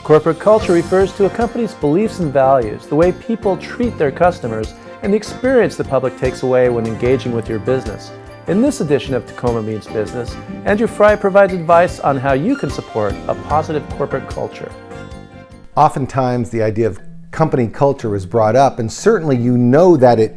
Corporate culture refers to a company's beliefs and values, the way people treat their customers, and the experience the public takes away when engaging with your business. In this edition of Tacoma Means Business, Andrew Fry provides advice on how you can support a positive corporate culture. Oftentimes the idea of company culture is brought up, and certainly you know that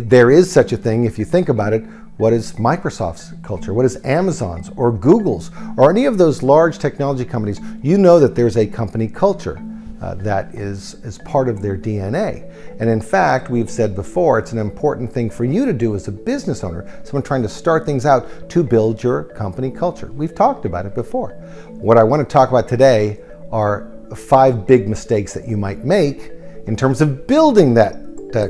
there is such a thing if you think about it. What is Microsoft's culture? What is Amazon's or Google's or any of those large technology companies? You know that there's a company culture that is part of their DNA. And in fact, we've said before, it's an important thing for you to do as a business owner, someone trying to start things out, to build your company culture. We've talked about it before. What I want to talk about today are 5 big mistakes that you might make in terms of building that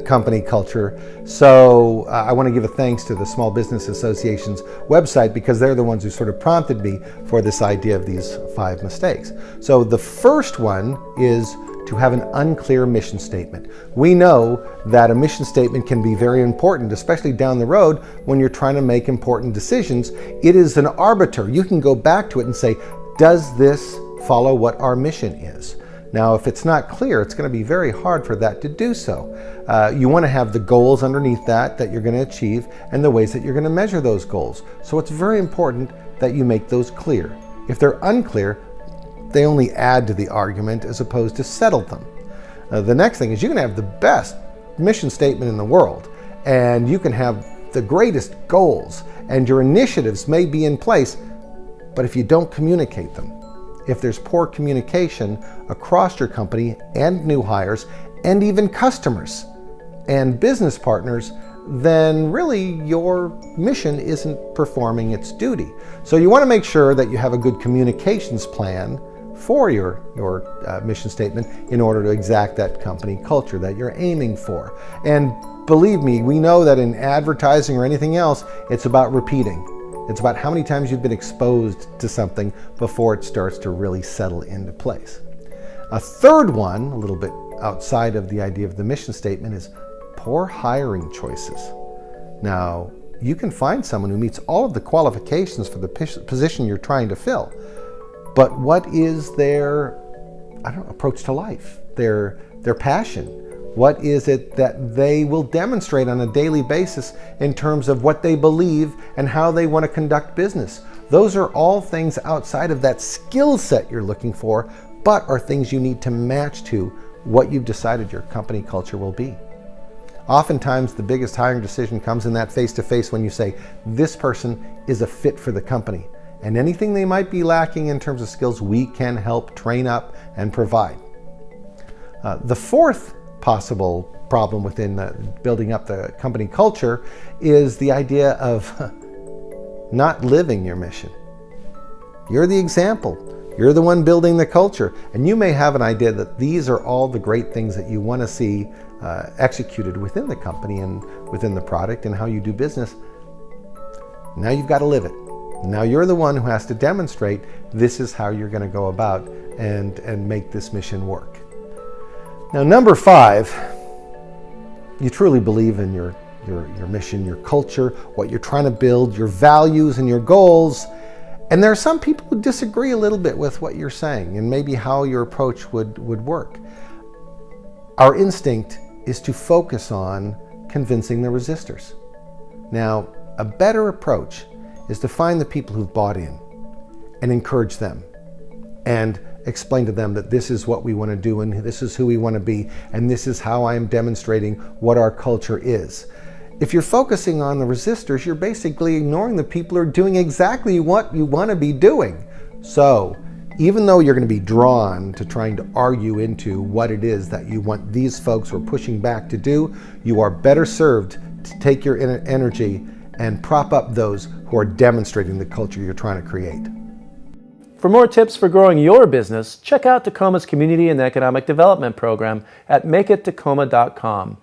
company culture. So I want to give a thanks to the Small Business Association's website, because they're the ones who sort of prompted me for this idea of these 5 mistakes. So the first one is to have an unclear mission statement. We know that a mission statement can be very important, especially down the road when you're trying to make important decisions. It is an arbiter. You can go back to it and say, does this follow what our mission is? Now, if it's not clear, it's going to be very hard for that to do so. You want to have the goals underneath that you're going to achieve, and the ways that you're going to measure those goals. So it's very important that you make those clear. If they're unclear, they only add to the argument as opposed to settle them. The next thing is, you can have the best mission statement in the world, and you can have the greatest goals, and your initiatives may be in place, but if you don't communicate them, if there's poor communication across your company and new hires and even customers and business partners, then really your mission isn't performing its duty. So you want to make sure that you have a good communications plan for your mission statement in order to exact that company culture that you're aiming for. And believe me, we know that in advertising or anything else, it's about repeating. It's about how many times you've been exposed to something before it starts to really settle into place. A third one, a little bit outside of the idea of the mission statement, is poor hiring choices. Now, you can find someone who meets all of the qualifications for the position you're trying to fill, but what is their, approach to life, their passion? What is it that they will demonstrate on a daily basis in terms of what they believe and how they want to conduct business? Those are all things outside of that skill set you're looking for, but are things you need to match to what you've decided your company culture will be. Oftentimes, the biggest hiring decision comes in that face-to-face when you say, this person is a fit for the company. And anything they might be lacking in terms of skills, we can help train up and provide. The fourth possible problem within building up the company culture is the idea of not living your mission. You're the example. You're the one building the culture. And you may have an idea that these are all the great things that you want to see executed within the company and within the product and how you do business. Now you've got to live it. Now you're the one who has to demonstrate this is how you're going to go about and make this mission work. Now, number 5, you truly believe in your mission, your culture, what you're trying to build, your values and your goals. And there are some people who disagree a little bit with what you're saying and maybe how your approach would work. Our instinct is to focus on convincing the resistors. Now, a better approach is to find the people who've bought in and encourage them and explain to them that this is what we want to do and this is who we want to be and this is how I am demonstrating what our culture is. If you're focusing on the resistors, you're basically ignoring the people who are doing exactly what you want to be doing. So even though you're going to be drawn to trying to argue into what it is that you want these folks who are pushing back to do, you are better served to take your energy and prop up those who are demonstrating the culture you're trying to create. For more tips for growing your business, check out Tacoma's Community and Economic Development Program at makeittacoma.com.